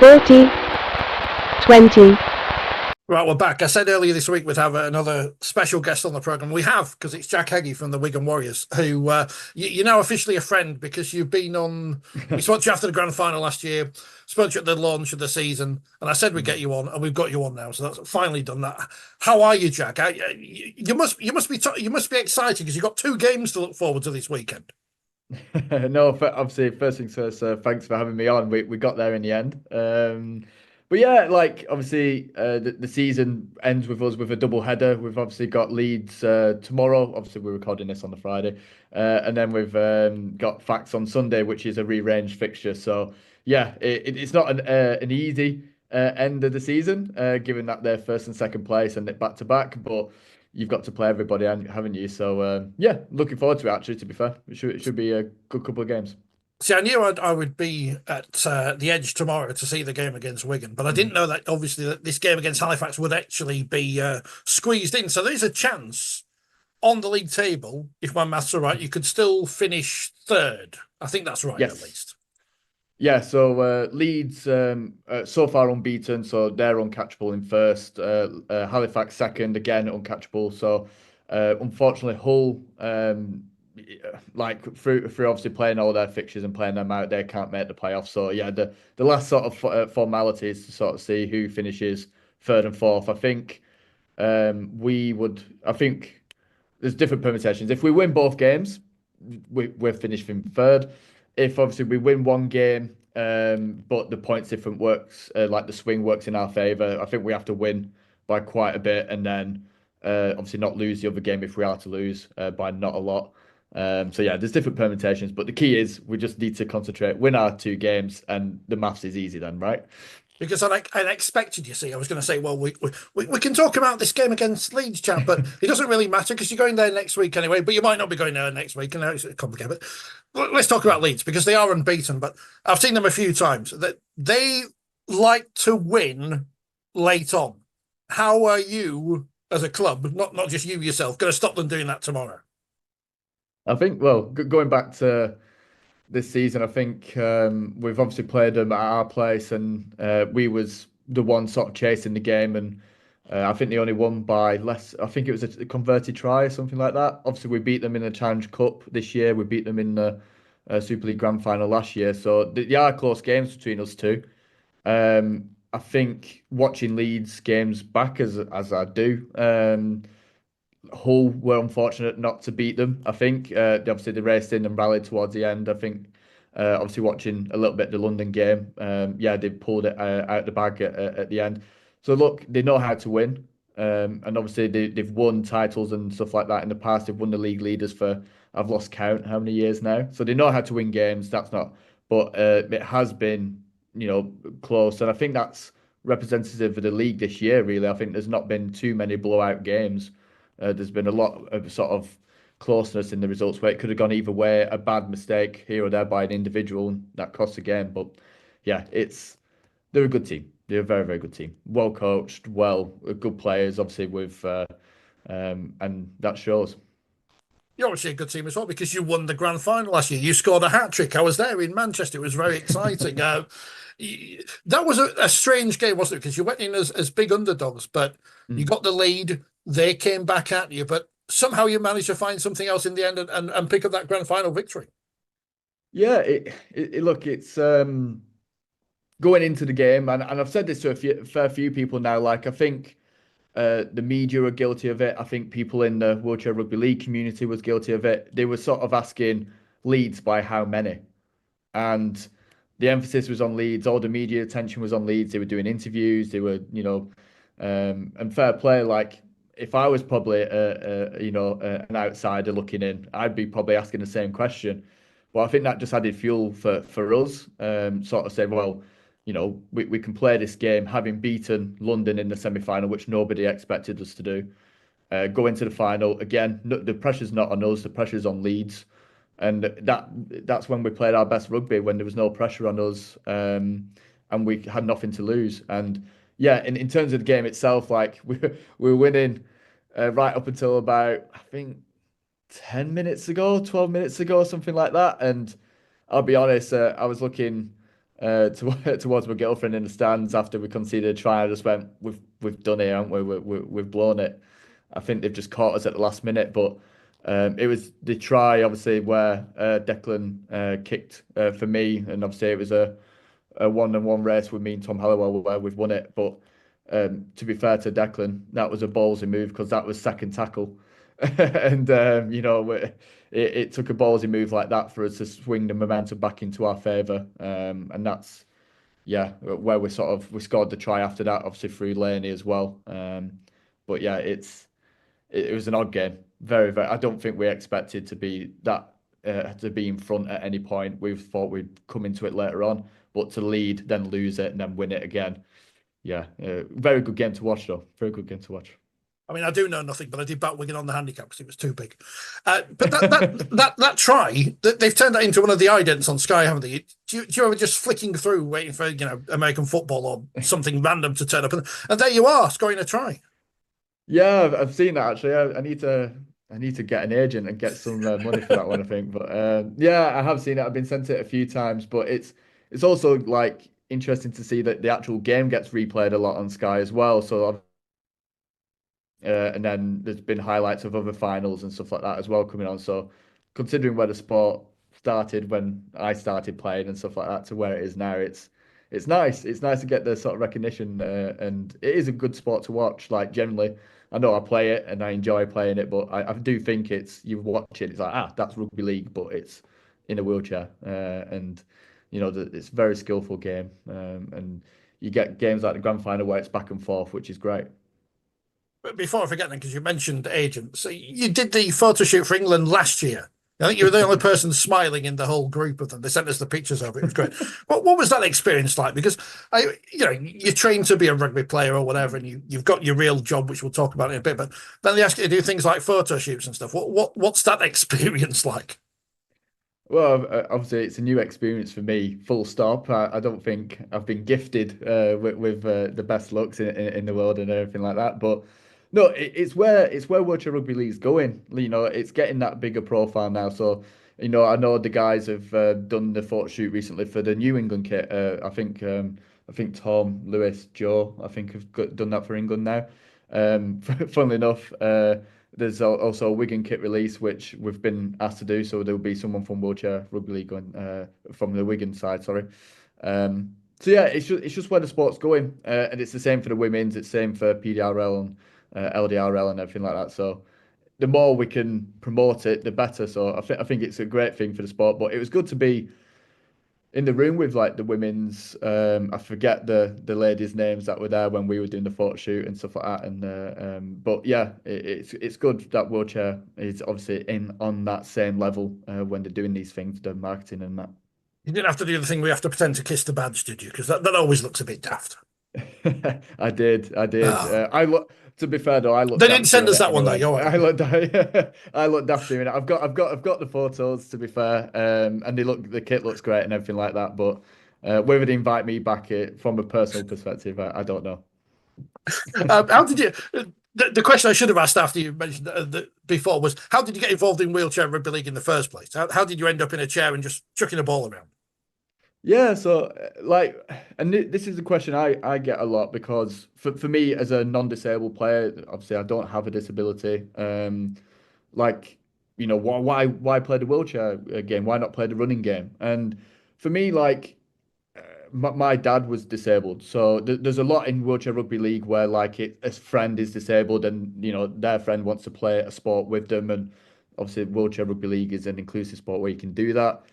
20. Right, we're back. I said earlier this week we'd have another special guest on the programme. We have, because it's Jack Heggie from the Wigan Warriors, who you're now officially a friend because you've been on. We spoke to you after the grand final last year, spoke to you at the launch of the season, and I said we'd get you on, and we've got you on now. So that's finally done that. How are you, Jack? You must be excited because you've got two games to look forward to this weekend. No, obviously, first things first, thanks for having me on. We got there in the end. But yeah, like obviously, the season ends with us with a double header. We've obviously got Leeds tomorrow. Obviously, we're recording this on the Friday, and then we've got Fax on Sunday, which is a rearranged fixture. So yeah, it's not an easy end of the season, given that they're first and second place and back to back, but you've got to play everybody, haven't you? So yeah, looking forward to it. Actually, to be fair, it should be a good couple of games. See, I knew I would be at the Edge tomorrow to see the game against Wigan, but I didn't know that obviously that this game against Halifax would actually be squeezed in. So there's a chance on the league table, if my maths are right, you could still finish third. I think that's right, Yes. at least. Yeah, so Leeds so far unbeaten, so they're uncatchable in first. Halifax second, again uncatchable. So unfortunately, Hull, like through obviously playing all their fixtures and playing them out, they can't make the playoffs. So yeah, the last sort of formality is to sort of see who finishes third and fourth. I think I think there's different permutations. If we win both games, we're finishing third. If obviously we win one game, but the points difference works, like the swing works in our favour, I think we have to win by quite a bit, and then obviously not lose the other game if we are to lose by not a lot. So yeah, there's different permutations, but the key is we just need to concentrate, win our two games, and the maths is easy then, right? Because I expected, you see, I was going to say, well, we can talk about this game against Leeds, champ, but it doesn't really matter because you're going there next week anyway. But you might not be going there next week, and it's complicated. But let's talk about Leeds because they are unbeaten. But I've seen them a few times. That they like to win late on. How are you as a club, not just you yourself, going to stop them doing that tomorrow? I think, well, going back to this season, I think we've obviously played them at our place, and we was the one sort of chasing the game, and I think they only won by less. I think it was a converted try or something like that. Obviously, we beat them in the Challenge Cup this year. We beat them in the Super League Grand Final last year. So there are close games between us two. I think watching Leeds games back as I do. Hull were unfortunate not to beat them. I think obviously they raced in and rallied towards the end. I think obviously watching a little bit of the London game, yeah, they pulled it out the bag at the end. So look, they know how to win, and obviously they've won titles and stuff like that in the past. They've won the league leaders for I've lost count how many years now. So they know how to win games. That's not, but it has been close, and I think that's representative of the league this year. Really, I think there's not been too many blowout games. There's been a lot of sort of closeness in the results where it could have gone either way. A bad mistake here or there by an individual that costs a game. But yeah, they're a good team. They're a very, very good team. Well coached, good players, obviously and that shows. You're obviously a good team as well because you won the grand final last year. You scored a hat trick. I was there in Manchester. It was very exciting. That was a strange game, wasn't it? Because you went in as big underdogs, but you got the lead. They came back at you, but somehow you managed to find something else in the end and pick up that grand final victory. Yeah, look, it's going into the game, and I've said this to a fair few people now. Like, I think the media are guilty of it. I think people in the wheelchair rugby league community was guilty of it. They were sort of asking Leeds by how many, and the emphasis was on Leeds. All the media attention was on Leeds. They were doing interviews. They were, and fair play. Like, if I was probably an outsider looking in, I'd be probably asking the same question. But I think that just added fuel for us. Sort of said, well, we can play this game having beaten London in the semi-final, which nobody expected us to do. Go into the final again. No, the pressure's not on us. The pressure's on Leeds, and that's when we played our best rugby, when there was no pressure on us, and we had nothing to lose. And yeah, in terms of the game itself, like we were winning right up until about, I think, 10 minutes ago, 12 minutes ago, something like that. And I'll be honest, I was looking towards my girlfriend in the stands after we conceded a try. I just went, we've done it, haven't we? We've blown it. I think they've just caught us at the last minute, but it was the try, obviously, where Declan kicked for me, and obviously it was a one-on-one race with me and Tom Halliwell where we've won it. But to be fair to Declan, that was a ballsy move because that was second tackle, and it took a ballsy move like that for us to swing the momentum back into our favour, and that's yeah where we scored the try after that, obviously through Laney as well. But yeah, it was an odd game. Very. I don't think we expected to be that to be in front at any point. We thought we'd come into it later on, but to lead, then lose it, and then win it again. Yeah, very good game to watch though. Very good game to watch. I mean, I do know nothing, but I did back Wigan on the handicap because it was too big. But that try, they've turned that into one of the idents on Sky, haven't they? Do you ever just flicking through, waiting for American football or something random to turn up, and there you are scoring a try. Yeah, I've seen that actually. I need to get an agent and get some money for that one, I think. But yeah, I have seen it. I've been sent it a few times, but it's also like interesting to see that the actual game gets replayed a lot on Sky as well. So and then there's been highlights of other finals and stuff like that as well coming on. So considering where the sport started when I started playing and stuff like that to where it is now, it's nice. It's nice to get the sort of recognition, and it is a good sport to watch. Like generally, I know I play it and I enjoy playing it, but I do think you watch it, it's like that's rugby league, but it's in a wheelchair, and it's a very skillful game, and you get games like the grand final where it's back and forth, which is great. But before I forget, then, because you mentioned agents, so you did the photo shoot for England last year. I think you were the only person smiling in the whole group of them. They sent us the pictures of it. It was great. What was that experience like? Because you're trained to be a rugby player or whatever, and you've got your real job, which we'll talk about in a bit. But then they ask you to do things like photo shoots and stuff. What's that experience like? Well, obviously, it's a new experience for me. Full stop. I don't think I've been gifted with the best looks in the world and everything like that. But no, it's where World Rugby League's going. It's getting that bigger profile now. So, I know the guys have done the photo shoot recently for the New England kit. I think Tom, Lewis, Joe, I think have done that for England now. Funnily enough. There's also a Wigan kit release, which we've been asked to do. So there'll be someone from Wheelchair Rugby League going from the Wigan side, sorry. So yeah, it's just where the sport's going, and it's the same for the women's. It's the same for PDRL and LDRL and everything like that. So the more we can promote it, the better. So I think it's a great thing for the sport. But it was good to be in the room with like the women's. I forget the ladies' names that were there when we were doing the photo shoot and stuff like that. And but yeah, it's good that wheelchair is obviously in on that same level when they're doing these things, the marketing and that. You didn't have to do the thing where you have to pretend to kiss the badge, did you? Because that always looks a bit daft. I did. Oh. I look. To be fair though, I look They didn't daft send doing us it that one though. anyway. Go I on. look. I look daft doing it. I've got the photos. To be fair, and the kit looks great and everything like that. But whether they invite me back from a personal perspective, I don't know. How did you? The question I should have asked after you mentioned before was, how did you get involved in wheelchair rugby league in the first place? How did you end up in a chair and just chucking a ball around? Yeah, so like, and this is a question I get a lot because for me as a non-disabled player, obviously I don't have a disability. Like, why play the wheelchair game? Why not play the running game? And for me, like, my dad was disabled, so there's a lot in wheelchair rugby league where like a friend is disabled and their friend wants to play a sport with them, and obviously wheelchair rugby league is an inclusive sport where you can do that.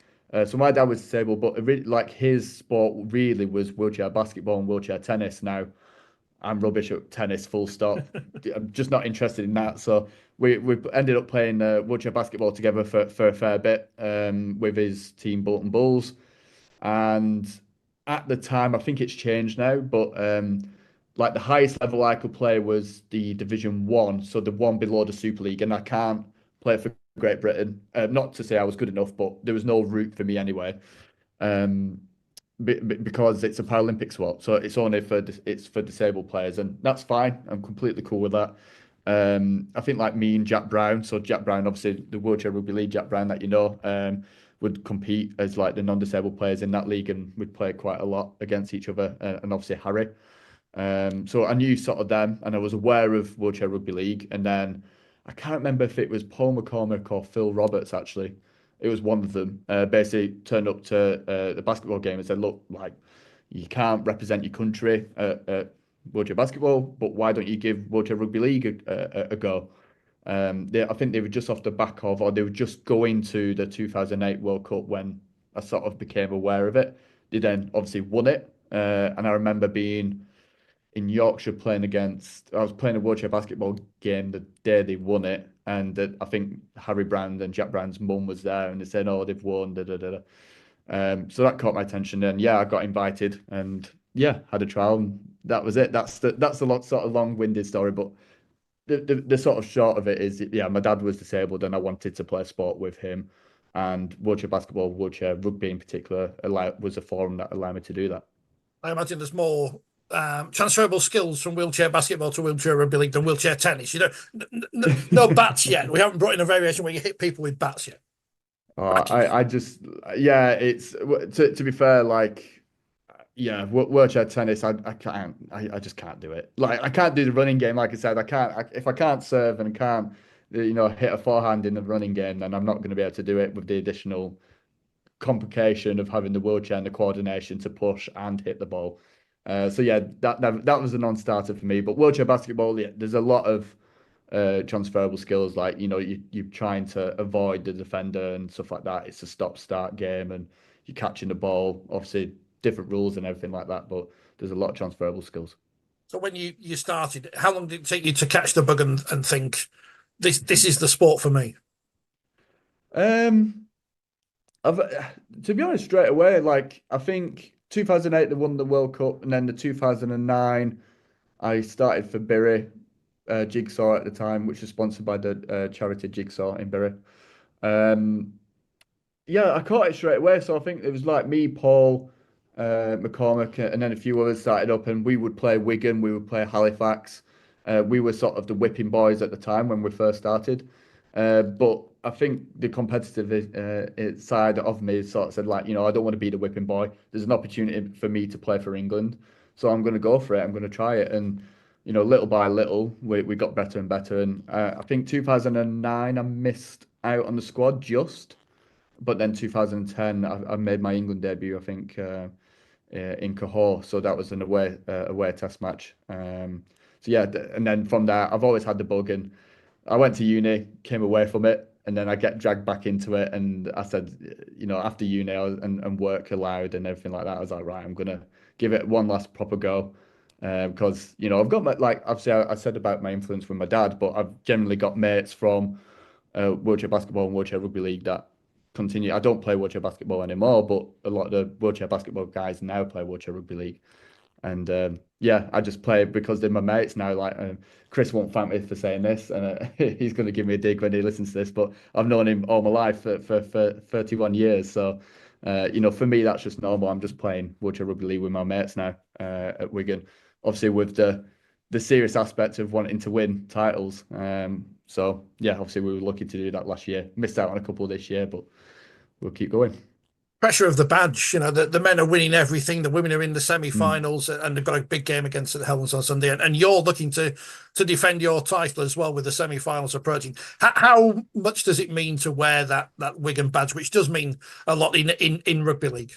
So my dad was disabled, but like his sport really was wheelchair basketball and wheelchair tennis. Now I'm rubbish at tennis, full stop. I'm just not interested in that. So we ended up playing wheelchair basketball together for a fair bit with his team Bolton Bulls. And at the time, I think it's changed now, but like the highest level I could play was the Division One, so the one below the Super League, and I can't play for Great Britain. Not to say I was good enough, but there was no route for me anyway, um, because it's a Paralympic sport, so it's for disabled players, and that's fine. I'm completely cool with that. I think like me and Jack Brown, so Jack Brown, obviously the wheelchair rugby league Jack Brown that you know. would compete as like the non-disabled players in that league, and we'd play quite a lot against each other, and obviously Harry. So I knew sort of them, and I was aware of Wheelchair Rugby League. And then I can't remember if it was Paul McCormick or Phil Roberts, actually. It was one of them. Basically turned up to the basketball game and said, "Look, like you can't represent your country at wheelchair basketball, but why don't you give Wheelchair Rugby League a go?" I think they were just off the back of, or they were just going to the 2008 World Cup when I sort of became aware of it. They then obviously won it, and I remember being in Yorkshire playing against. I was playing a wheelchair basketball game the day they won it, and I think Harry Brand and Jack Brand's mum was there, and they said, "Oh, they've won." Da, da, da, da. So that caught my attention, and yeah, I got invited, and yeah, had a trial, and that was it. That's a lot sort of long-winded story, but the sort of short of it is, yeah, my dad was disabled, and I wanted to play sport with him, and wheelchair basketball, wheelchair rugby in particular, was a forum that allowed me to do that. I imagine there's more transferable skills from wheelchair basketball to wheelchair rugby league than wheelchair tennis. You know, no bats yet. We haven't brought in a variation where you hit people with bats yet. I just, yeah, it's to be fair, like, yeah, wheelchair tennis, I can't, I just can't do it. Like, I can't do the running game. Like I said, if I can't serve and can't, hit a forehand in the running game, then I'm not going to be able to do it with the additional complication of having the wheelchair and the coordination to push and hit the ball. So yeah, that was a non-starter for me. But wheelchair basketball, yeah, there's a lot of transferable skills, like you're trying to avoid the defender and stuff like that. It's a stop-start game, and you're catching the ball. Obviously, different rules and everything like that, but there's a lot of transferable skills. So when you started, how long did it take you to catch the bug and think this is the sport for me? Um, I've to be honest, straight away, like I think 2008 they won the World Cup, and then the 2009 I started for Bury Jigsaw at the time, which was sponsored by the charity Jigsaw in Bury. Um, yeah, I caught it straight away. So I think it was like me, Paul, McCormick, and then a few others started up, and we would play Wigan, we would play Halifax. We were sort of the whipping boys at the time when we first started. But I think the competitive side of me sort of said, like, I don't want to be the whipping boy. There's an opportunity for me to play for England, so I'm going to go for it. I'm going to try it, and little by little, we got better and better. And I think 2009, I missed out on the squad just. But then 2010, I made my England debut, I think, in Cahors. So that was an away test match. So yeah, and then from there, I've always had the bug, and I went to uni, came away from it, and then I get dragged back into it. And I said, after uni and work allowed and everything like that, I was like, right, I'm gonna give it one last proper go. Because I've got like obviously I said about my influence with my dad, but I've generally got mates from wheelchair basketball and wheelchair rugby league that continue. I don't play wheelchair basketball anymore, but a lot of the wheelchair basketball guys now play wheelchair rugby league. And yeah, I just play because they're my mates now. Like Chris won't thank me for saying this, and he's going to give me a dig when he listens to this. But I've known him all my life for 31 years. So, for me, that's just normal. I'm just playing wheelchair rugby league with my mates now at Wigan. Obviously, with the serious aspect of wanting to win titles. So yeah, obviously we were lucky to do that last year. Missed out on a couple this year, but we'll keep going. Pressure of the badge, the men are winning everything, the women are in the Mm. semi-finals, and they've got a big game against the Helens on Sunday, and you're looking to defend your title as well with the semi-finals approaching. How much does it mean to wear that Wigan badge, which does mean a lot in rugby league?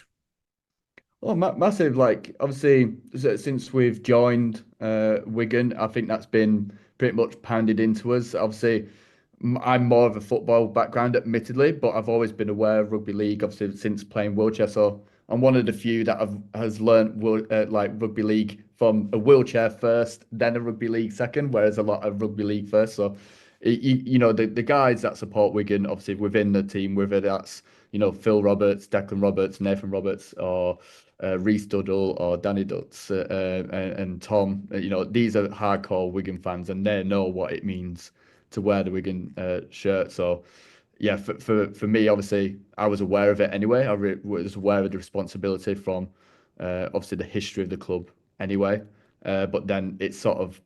Oh, massive! Like obviously, since we've joined Wigan, I think that's been pretty much pounded into us. Obviously, I'm more of a football background, admittedly, but I've always been aware of rugby league, obviously since playing wheelchair. So I'm one of the few that has learned like rugby league from a wheelchair first, then a rugby league second, whereas a lot of rugby league first. So the guys that support Wigan, obviously within the team, whether that's Phil Roberts, Declan Roberts, Nathan Roberts, or Reece Duddle or Danny Dutz and Tom. These are hardcore Wigan fans, and they know what it means to wear the Wigan shirt. So yeah, for me, obviously, I was aware of it anyway. Was aware of the responsibility from obviously the history of the club anyway. But then it's sort of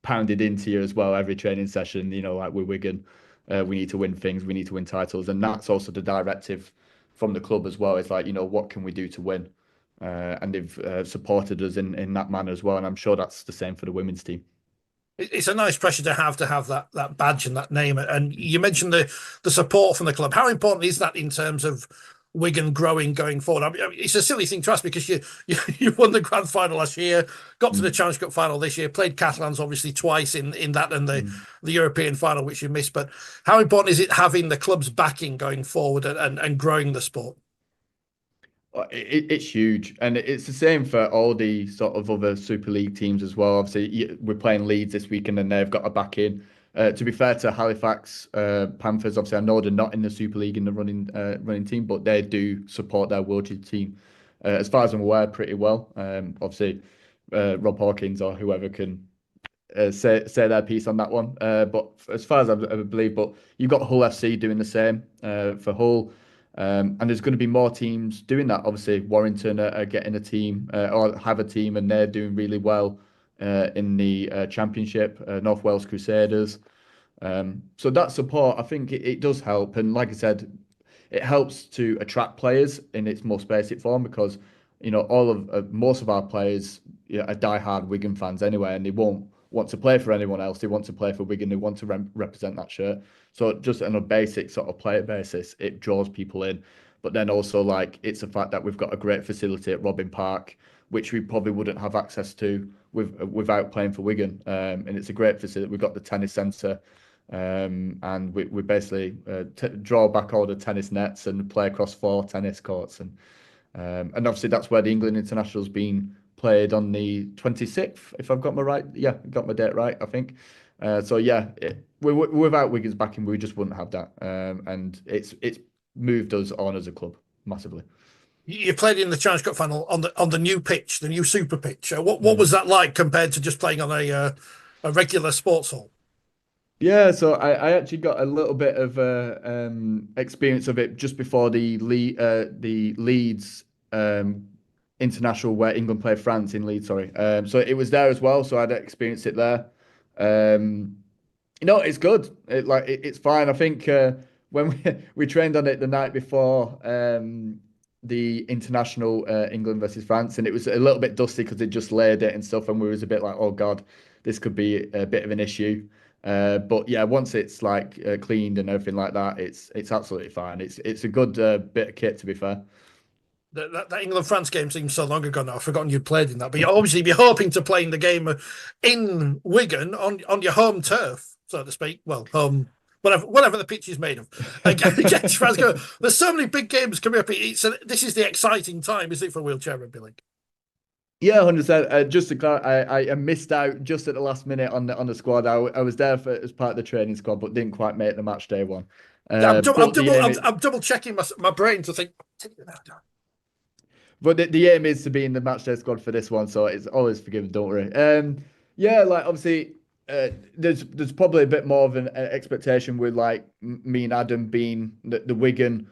pounded into you as well every training session. Like with Wigan, we need to win things, we need to win titles, and that's also the directive. from the club as well. It's like, what can we do to win? And they've supported us in that manner as well. And I'm sure that's the same for the women's team. It's a nice pressure to have that badge and that name. And you mentioned the support from the club. How important is that in terms of Wigan growing going forward? I mean, it's a silly thing to ask because you won the grand final last year, got to the Challenge Cup final this year, played Catalans obviously twice in that and the European final, which you missed. But how important is it having the club's backing going forward and growing the sport? It's huge, and it's the same for all the sort of other Super League teams as well. Obviously, we're playing Leeds this weekend, and they've got a back in. To be fair to Halifax Panthers, obviously, I know they're not in the Super League in the running team, but they do support their Wiltshire team, as far as I'm aware, pretty well. Obviously, Rob Hawkins or whoever can say their piece on that one. But as far as I believe, but you've got Hull FC doing the same for Hull. And there's going to be more teams doing that. Obviously, Warrington are getting a team or have a team, and they're doing really well in the Championship, North Wales Crusaders. So that support, I think it does help. And like I said, it helps to attract players in its most basic form because, all of most of our players are diehard Wigan fans anyway, and they won't want to play for anyone else. They want to play for Wigan. They want to represent that shirt. So just on a basic sort of player basis, it draws people in. But then also it's the fact that we've got a great facility at Robin Park, which we probably wouldn't have access to without playing for Wigan. And it's a great facility. We've got the tennis centre, and we basically draw back all the tennis nets and play across 4 tennis courts. And obviously that's where the England international's been played on the 26th, if I've got my date right, I think. So yeah, without Wigan's backing, we just wouldn't have that, and it's moved us on as a club massively. You played in the Challenge Cup final on the new pitch, the new super pitch. What was that like compared to just playing on a regular sports hall? Yeah, so I actually got a little bit of experience of it just before the Leeds international where England played France in Leeds. Sorry, so it was there as well. So I'd experienced it there. It's good. It's fine. I think when we trained on it the night before the international England versus France, and it was a little bit dusty because it just laid it and stuff, and we was a bit like, oh God, this could be a bit of an issue. But yeah, once it's cleaned and everything like that, it's absolutely fine. It's a good bit of kit, to be fair. That England France game seems so long ago now. I've forgotten you'd played in that, but you obviously be hoping to play in the game in Wigan on your home turf, so to speak. Well, home, whatever the pitch is made of. Against France, there's so many big games coming up. This is the exciting time, is it, for wheelchair rugby league? Yeah, 100%. Just to clarify, I missed out just at the last minute on the squad. I was there as part of the training squad, but didn't quite make the match day one. I'm double checking my brain to think. But the aim is to be in the match day squad for this one, so it's always forgiven. Don't worry. Yeah, obviously, there's probably a bit more of an expectation with me and Adam being the Wigan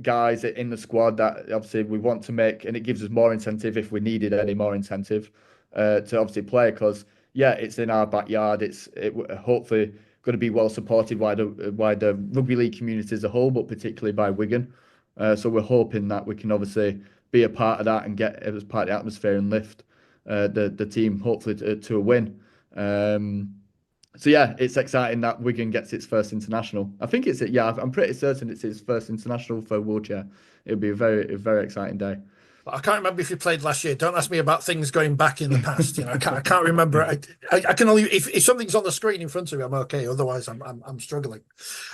guys in the squad that obviously we want to make, and it gives us more incentive if we needed any more incentive to obviously play because it's in our backyard. It's hopefully going to be well supported by the rugby league community as a whole, but particularly by Wigan. So we're hoping that we can obviously be a part of that and get as part of the atmosphere and lift the team hopefully to a win. So yeah, it's exciting that Wigan gets its first international. I think I'm pretty certain it's its first international for wheelchair. It'll be a very exciting day. I can't remember if you played last year. Don't ask me about things going back in the past. I can't remember. I can only if something's on the screen in front of me, I'm okay. Otherwise, I'm struggling.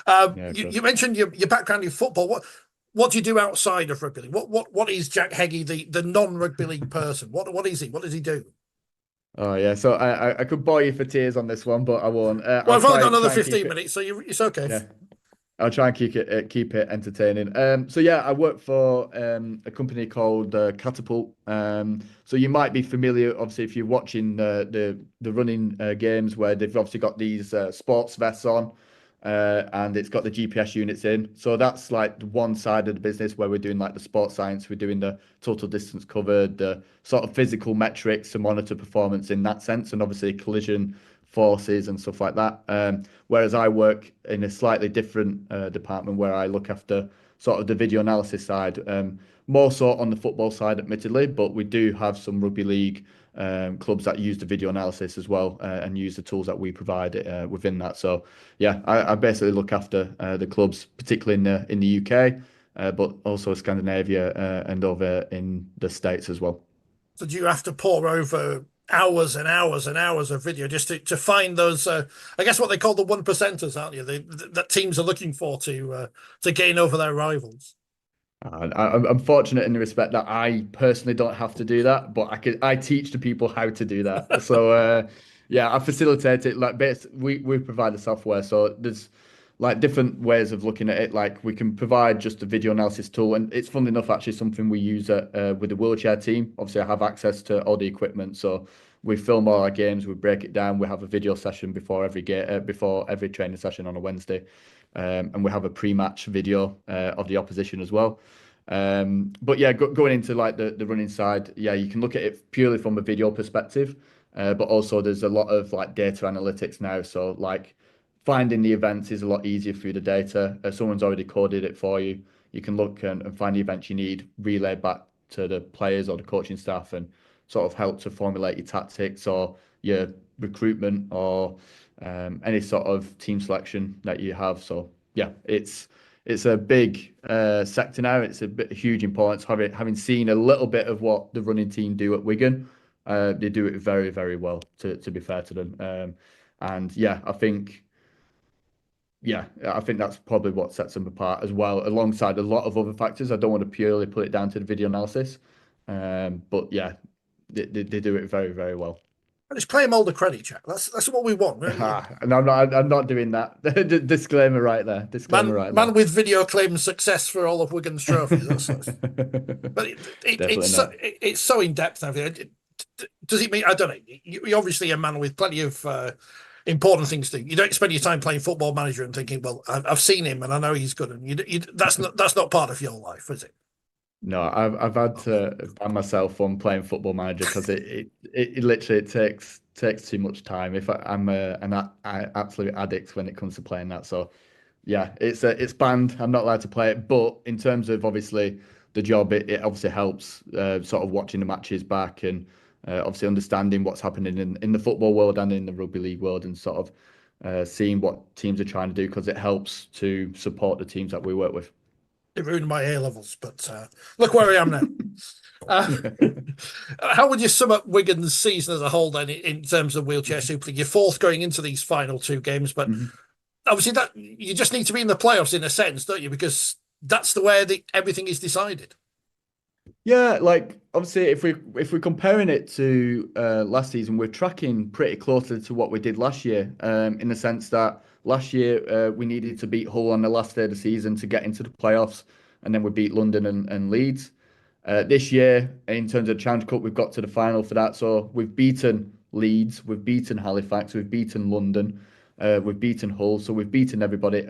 You mentioned your background in football. What do you do outside of rugby league? What is Jack Heggie, the non-rugby league person? What is he? What does he do? Oh yeah, so I could bore you for tears on this one, but I won't. Well, I've only got another 15 minutes, so it's okay. Yeah. I'll try and keep it entertaining. So yeah, I work for a company called Catapult. So you might be familiar, obviously, if you're watching the running games where they've obviously got these sports vests on, and it's got the GPS units in. So that's one side of the business where we're doing the sports science, we're doing the total distance covered, the sort of physical metrics to monitor performance in that sense, and obviously collision forces and stuff like that. Whereas I work in a slightly different department where I look after sort of the video analysis side, more so on the football side, admittedly, but we do have some rugby league clubs that use the video analysis as well and use the tools that we provide within that. So yeah, I basically look after the clubs, particularly in the UK, but also Scandinavia and over in the States as well. So do you have to pour over hours and hours and hours of video just to find those? I guess what they call the one percenters, aren't you? That teams are looking for to gain over their rivals. I'm fortunate in the respect that I personally don't have to do that, but I teach the people how to do that. So yeah, I facilitate it. Like we provide the software, so there's like different ways of looking at it. Like we can provide just a video analysis tool, and it's fun enough actually something we use with the wheelchair team. Obviously, I have access to all the equipment, so we film all our games, we break it down, we have a video session before every game, before every training session on a Wednesday, and we have a pre-match video of the opposition as well. But yeah, going into like the running side, yeah, you can look at it purely from a video perspective, but also there's a lot of like data analytics now. So like finding the events is a lot easier through the data. Someone's already coded it for you. You can look and find the events you need, relay back to the players or the coaching staff, and sort of help to formulate your tactics or your recruitment or any sort of team selection that you have. So yeah, it's a big sector now. It's a huge importance. Having seen a little bit of what the running team do at Wigan, they do it very, very well. To be fair to them, and I think that's probably what sets them apart as well, alongside a lot of other factors. I don't want to purely put it down to the video analysis, but yeah, they do it very, very well. And just play them all the credit, Jack. That's what we want, really. And I'm not doing that. Disclaimer right there. Disclaimer right there. Man with video claims success for all of Wigan's trophies. But it's so in depth now. Does it mean, I don't know? You're obviously a man with plenty of important things to do. You don't spend your time playing Football Manager and thinking, well, I've seen him and I know he's good. And that's not part of your life, is it? No, I've had to ban myself from playing Football Manager because it literally takes too much time. If I'm an absolute addict when it comes to playing that, so yeah, it's banned. I'm not allowed to play it. But in terms of obviously the job, it obviously helps sort of watching the matches back and obviously understanding what's happening in the football world and in the rugby league world, and sort of seeing what teams are trying to do, because it helps to support the teams that we work with. It ruined my A levels, but look where I am now. Uh, how would you sum up Wigan's season as a whole then, in terms of wheelchair Super League? You're fourth going into these final two games, but obviously that you just need to be in the playoffs in a sense, don't you? Because that's the way everything is decided. Yeah, like obviously if we're comparing it to last season, we're tracking pretty closely to what we did last year, in the sense that last year we needed to beat Hull on the last day of the season to get into the playoffs, and then we beat London and Leeds. This year, in terms of Challenge Cup, we've got to the final for that. So we've beaten Leeds, we've beaten Halifax, we've beaten London, we've beaten Hull, so we've beaten everybody.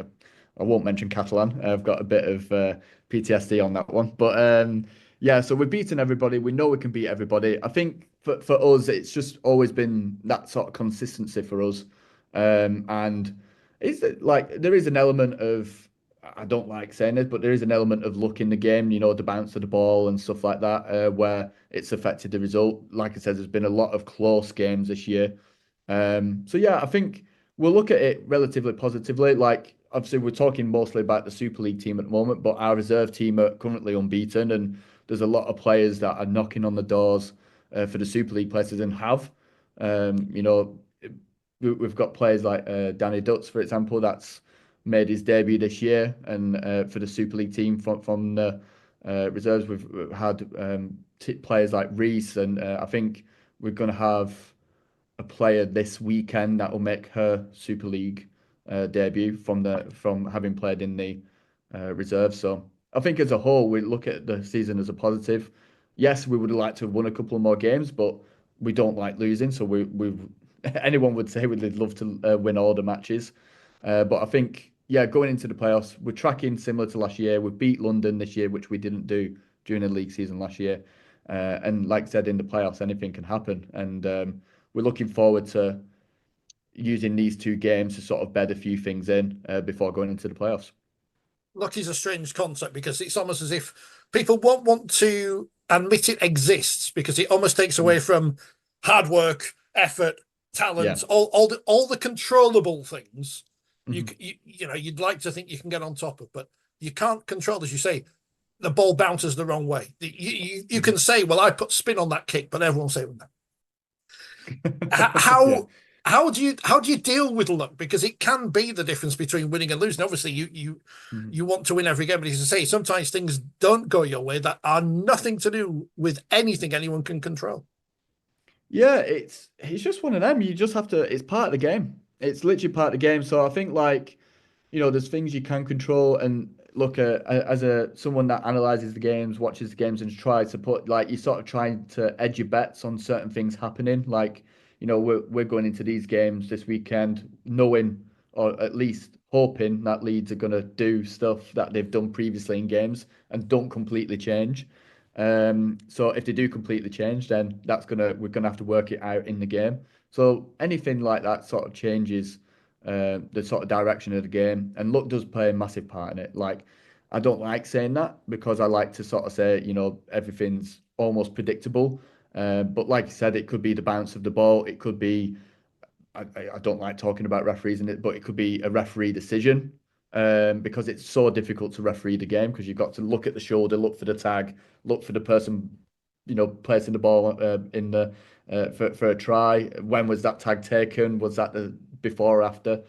I won't mention Catalan. I've got a bit of PTSD on that one, but yeah, so we've beaten everybody. We know we can beat everybody. I think for us, it's just always been that sort of consistency for us. And it's like there is an element of, I don't like saying it, but there is an element of luck in the game, the bounce of the ball and stuff like that, where it's affected the result. Like I said, there's been a lot of close games this year. So yeah, I think we'll look at it relatively positively. Like obviously we're talking mostly about the Super League team at the moment, but our reserve team are currently unbeaten, and there's a lot of players that are knocking on the doors for the Super League places and have. We've got players like Danny Dutz, for example, that's made his debut this year, and for the Super League team from the reserves, we've had players like Reese, and I think we're going to have a player this weekend that will make her Super League debut from having played in the reserve. So I think as a whole, we look at the season as a positive. Yes, we would like to have won a couple more games, but we don't like losing. So we anyone would say we'd love to win all the matches. But I think, yeah, going into the playoffs, we're tracking similar to last year. We beat London this year, which we didn't do during the league season last year. And like I said, in the playoffs, anything can happen. And we're looking forward to using these two games to sort of bed a few things in before going into the playoffs. luck is a strange concept because it's almost as if people won't want to admit it exists because it almost takes away Mm. from hard work, effort, Yeah. talent, all the controllable things. Mhm. You'd like to think you can get on top of, but you can't control, as you say, the ball bounces the wrong way. You can Mhm. say, "Well, I put spin on that kick," but everyone will say, "No." Yeah. How how do you deal with luck? Because it can be the difference between winning and losing. Obviously, Mhm. you want to win every game, but as I say, sometimes things don't go your way that are nothing to do with anything anyone can control. Yeah, it's just one of them. You just have to. It's part of the game. It's literally part of the game. So I think like, there's things you can control and look at as a someone that analyzes the games, watches the games, and tries to put like you sort of trying to edge your bets on certain things happening. Like, we're going into these games this weekend knowing or at least hoping that Leeds are gonna do stuff that they've done previously in games and don't completely change. So if they do completely change, then we're gonna have to work it out in the game. So anything like that sort of changes the sort of direction of the game, and luck does play a massive part in it. Like I don't like saying that because I like to sort of say, everything's almost predictable. But like you said, it could be the bounce of the ball. It could be I don't like talking about referees in it, but it could be a referee decision because it's so difficult to referee the game because you've got to look at the shoulder, look for the tag, look for the person, placing the ball in the for a try. When was that tag taken? Was that the before or after?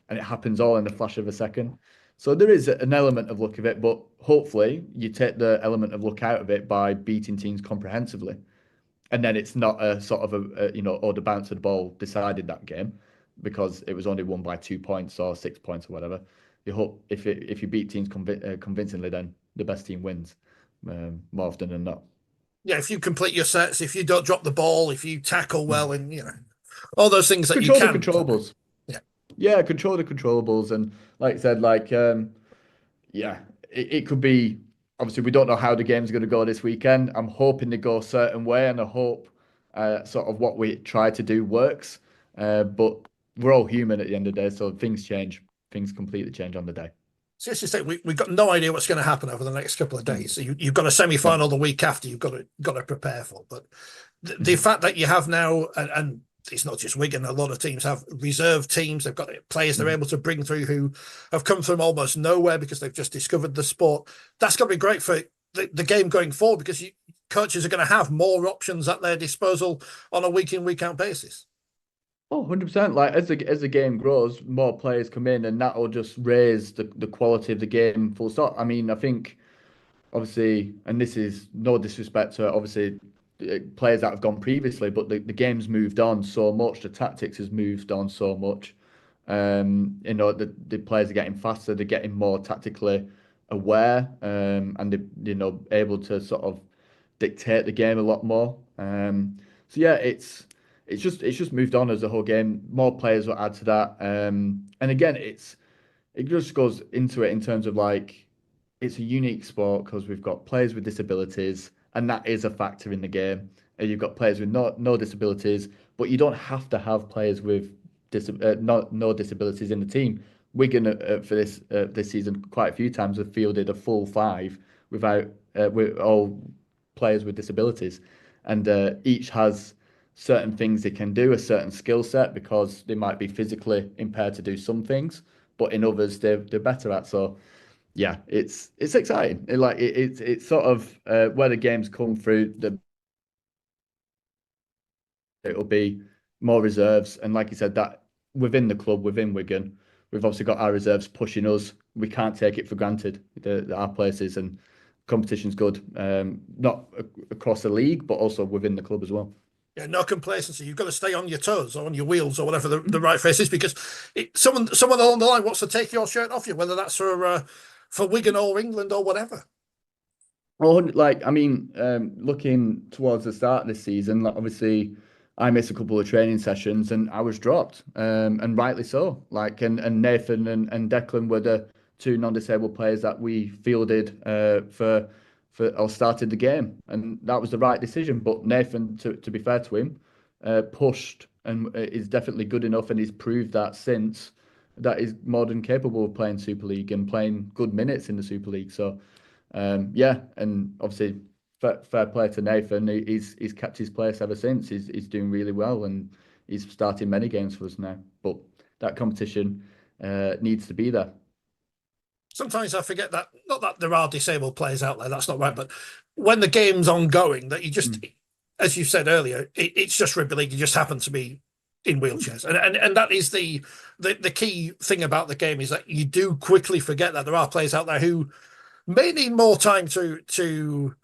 And it happens all in a flash of a second. So there is an element of luck of it, but hopefully you take the element of luck out of it by beating teams comprehensively, and then it's not a sort of or the bounce of the ball decided that game because it was only won by 2 points or 6 points or whatever. You hope if you beat teams convincingly, then the best team wins more often than not. Yeah, if you complete your sets, if you don't drop the ball, if you tackle well, Mm. and all those things that you Control the can. So, controllables. yeah. Yeah, control the controllables, and like I said, like yeah, it could be. Obviously, we don't know how the game's going to go this weekend. I'm hoping they go a certain way, and I hope sort of what we try to do works. But we're all human at the end of the day, so things change. Things completely change on the day. So as you say, we've got no idea what's going to happen over the next couple of Mm. days. So you've got a No. semi-final the week after. You've got to prepare for. But the Mhm. fact that you have now, and it's not just Wigan. A lot of teams have reserve teams. They've got players they're Mhm. able to bring through who have come from almost nowhere because they've just discovered the sport. That's going to be great for the game going forward because coaches are going to have more options at their disposal on a week in, week out basis. Oh, 100%. Like as the game grows, more players come in, and that will just raise the quality of the game. Full stop. I mean, I think obviously, and this is no disrespect to obviously players that have gone previously, but the game's moved on so much, the tactics has moved on so much. The players are getting faster, they're getting more tactically aware, and they're able to sort of dictate the game a lot more. So yeah, it's just moved on as a whole game. More players will add to that. And again, it just goes into it in terms of like it's a unique sport because we've got players with disabilities, and that is a factor in the game. And you've got players with no disabilities, but you don't have to have players with no disabilities in the team. Wigan for this season quite a few times have fielded a full five without with all players with disabilities, and each has certain things they can do, a certain skill set because they might be physically impaired to do some things, but in others they're better at. So yeah, it's exciting. It's sort of where the games come through. It'll be more reserves, and like you said, that within the club, within Wigan, we've obviously got our reserves pushing us. We can't take it for granted. Our places and competition's good, not across the league, but also within the club as well. Yeah, no complacency. You've got to stay on your toes or on your wheels or whatever the right phrase is, because someone along the line wants to take your shirt off you, whether that's for Wigan or England or whatever. Oh, like I mean, looking towards the start of this season, like, obviously, I missed a couple of training sessions and I was dropped, and rightly so. Like, and Nathan and Declan were the two non-disabled players that we fielded for or started the game, and that was the right decision. But Nathan, to be fair to him, pushed and is definitely good enough, and he's proved that since. that is more than capable of playing Super League and playing good minutes in the Super League. So, yeah, and obviously fair play to Nathan. He's kept his place ever since. He's doing really well, and he's starting many games for us now. But that competition needs to be there. Sometimes I forget that, not that there are disabled players out there, that's not right, but when the game's ongoing, that you just, as you said earlier, it's just rugby league. You just happen to be in wheelchairs, and that is the key thing about the game, is that you do quickly forget that there are players out there who may need more time to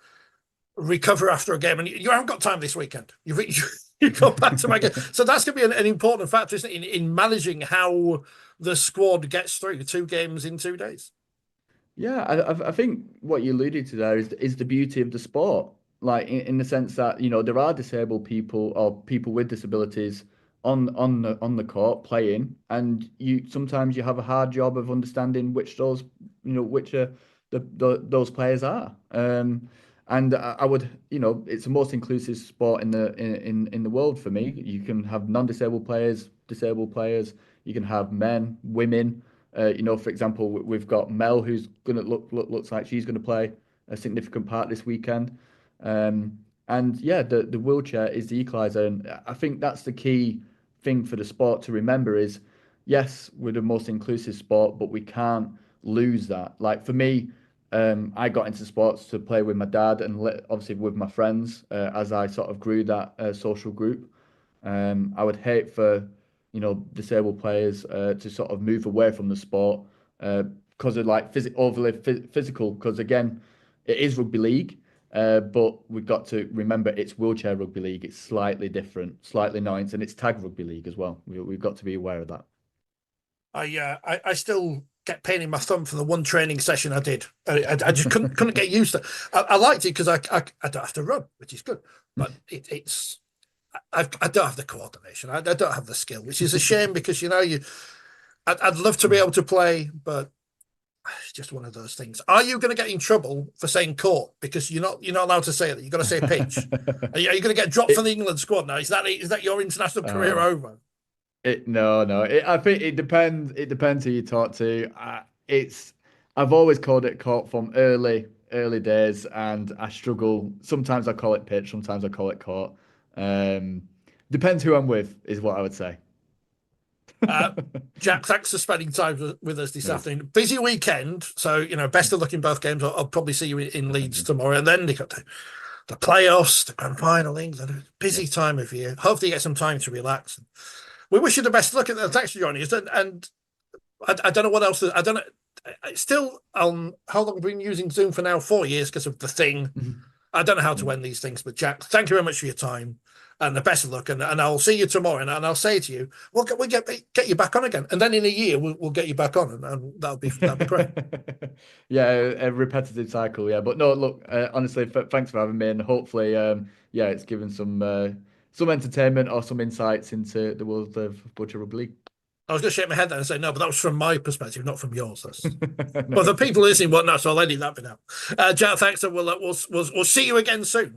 recover after a game, and you haven't got time this weekend. You've got back to my game, so that's going to be an important factor, isn't it, in managing how the squad gets through 2 games in 2 days. Yeah, I think what you alluded to there is the beauty of the sport. Like in the sense that, there are disabled people or people with disabilities on the court playing, and sometimes you have a hard job of understanding which which those players are. And I would, it's the most inclusive sport in the world for me. You can have non-disabled players, disabled players. You can have men, women. For example, we've got Mel, who's gonna looks like she's gonna play a significant part this weekend. And yeah, the wheelchair is the equaliser, and I think that's the key thing for the sport to remember is, yes, we're the most inclusive sport, but we can't lose that. Like for me, I got into sports to play with my dad and obviously with my friends as I sort of grew that social group. I would hate for disabled players to sort of move away from the sport because of like overly physical. Because again, it is rugby league, but we've got to remember it's wheelchair rugby league. It's slightly different, slightly nuanced, and it's tag rugby league as well. We've got to be aware of that. I still get pain in my thumb from the one training session I did. I just couldn't get used to it. I liked it because I don't have to run, which is good, but it's. I don't have the coordination. I don't have the skill, which is a shame because I'd love to be able to play, but it's just one of those things. Are you going to get in trouble for saying court because you're not allowed to say that? You've got to say pitch. Are you going to get dropped from the England squad now? Is that your international career over? No. I think it depends. It depends who you talk to. I've always called it court from early days, and I struggle. Sometimes I call it pitch. Sometimes I call it court. Depends who I'm with, is what I would say. Jack, thanks for spending time with us this afternoon. Busy weekend, so best of luck in both games. I'll probably see you in Leeds tomorrow, and then they got the playoffs, the grand final, England. Busy time of year. Hopefully, you get some time to relax. We wish you the best of luck. Thanks for joining us. And I don't know what else. I don't know. Still, how long have we been using Zoom for now? 4 years because of the thing. I don't know how to end these things, but Jack, thank you very much for your time and the best of luck. And I'll see you tomorrow. And I'll say to you, we'll get you back on again. And then in a year, we'll get you back on, and that'll be great. Yeah, a repetitive cycle. Yeah, but no, look, honestly, thanks for having me, and hopefully, it's given some entertainment or some insights into the world of Butcher Rugby League. I was going to shake my head there and say, no, but that was from my perspective, not from yours. But the people listening won't know, so I'll edit that bit out. Jack, thanks, and we'll see you again soon.